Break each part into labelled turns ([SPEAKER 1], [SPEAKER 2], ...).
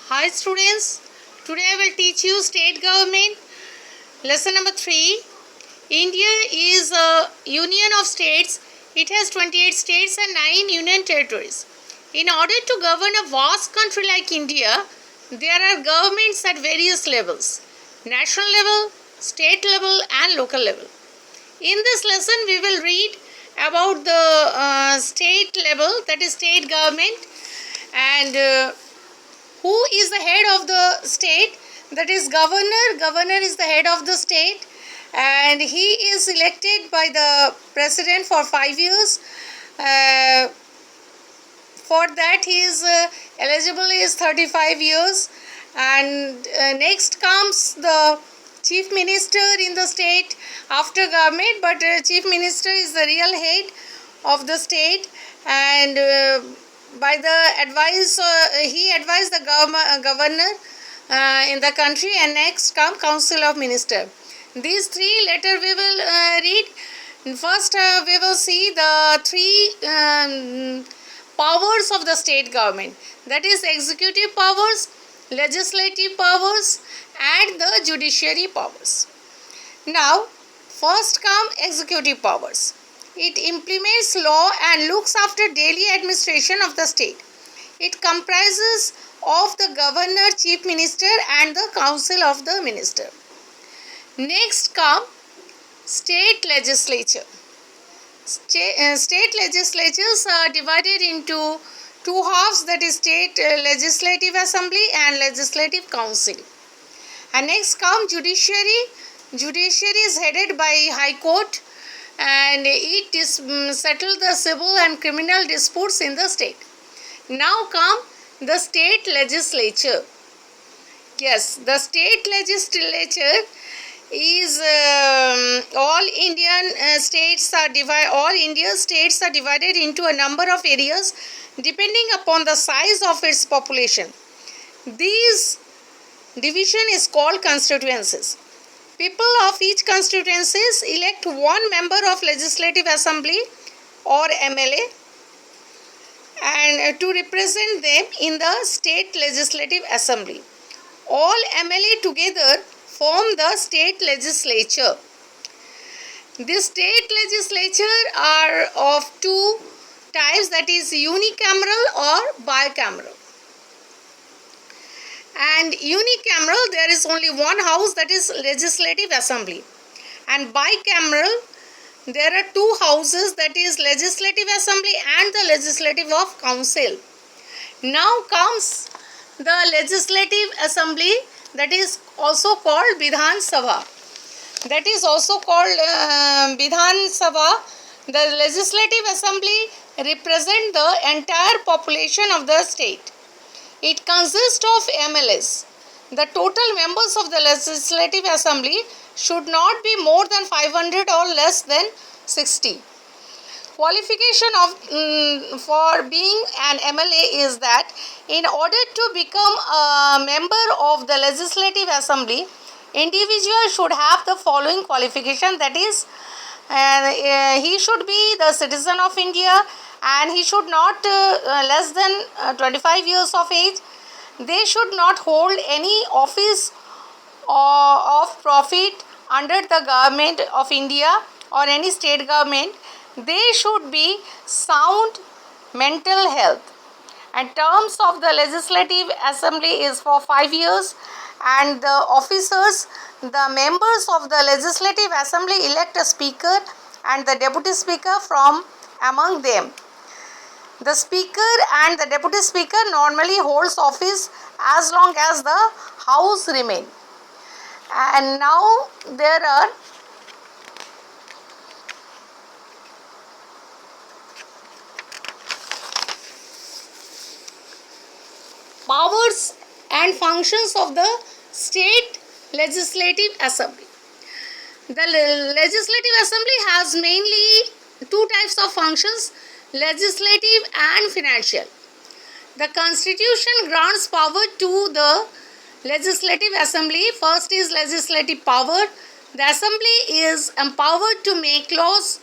[SPEAKER 1] Hi students, today I will teach you state government. Lesson number 3. India is a union of states. It has 28 states and 9 union territories. In order to govern a vast country like India, there are governments at various levels: national level, state level and local level. In this lesson we will read about the state level, that is state government, and who is the head of the state, that is governor is the head of the state, and he is elected by the president for 5 years. uh, for that he is eligible is 35 years, and next comes the chief minister in the state after government, but chief minister is the real head of the state, and by the advice he advised the governor in the country, and next come council of minister. These three later we will read. First we will see the three powers of the state government, that is executive powers, legislative powers and the judiciary powers. Now first come executive powers. It implements law and looks after daily administration of the state. It comprises of the governor, chief minister and the council of the minister. Next come state legislature. State legislatures are divided into two halves, that is state legislative assembly and legislative council. And next come judiciary. Judiciary is headed by high court, and it settles the civil and criminal disputes in the state. Now come the state legislature. Yes, the state legislature is all Indian states are all India states are divided into a number of areas depending upon the size of its population. These division is called constituencies. People of each constituencies elect one member of legislative assembly or MLA and to represent them in the state legislative assembly. All MLA together form the state legislature. The state legislature are of two types, that is unicameral or bicameral. And unicameral, there is only one house, that is legislative assembly, and bicameral, there are two houses, that is legislative assembly and the legislative of council. Now comes the legislative assembly, that is also called Vidhan Sabha. That is also called Vidhan Sabha. The legislative assembly represent the entire population of the state. It consists of MLAs. The total members of the legislative assembly should not be more than 500 or less than 60. Qualification of for being an MLA is that in order to become a member of the legislative assembly, individual should have the following qualification, that is he should be the citizen of India, and he should not less than 25 years of age. They should not hold any office of profit under the government of India or any state government. They should be sound mental health. And terms of the legislative assembly is for 5 years, and the officers, the members of the legislative assembly elect a speaker and the deputy speaker from among them. The speaker and the deputy speaker normally holds office as long as the house remain. And now there are powers and functions of the state legislative assembly. The legislative assembly has mainly two types of functions, legislative and financial. The constitution grants power to the legislative assembly. First is legislative power. The assembly is empowered to make laws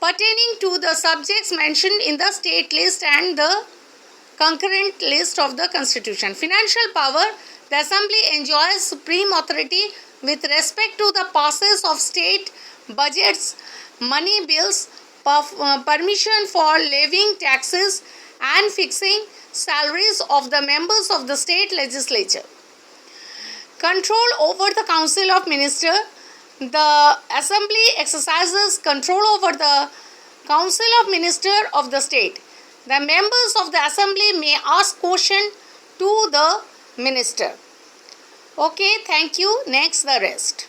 [SPEAKER 1] pertaining to the subjects mentioned in the state list and the concurrent list of the Constitution. Financial power. The Assembly enjoys supreme authority with respect to the passes of state budgets, money bills, permission for levying taxes and fixing salaries of the members of the state legislature. Control over the Council of Ministers. The Assembly exercises control over the Council of Ministers of the state. The members of the Assembly may ask questions to the minister. Okay, thank you. Next, the rest.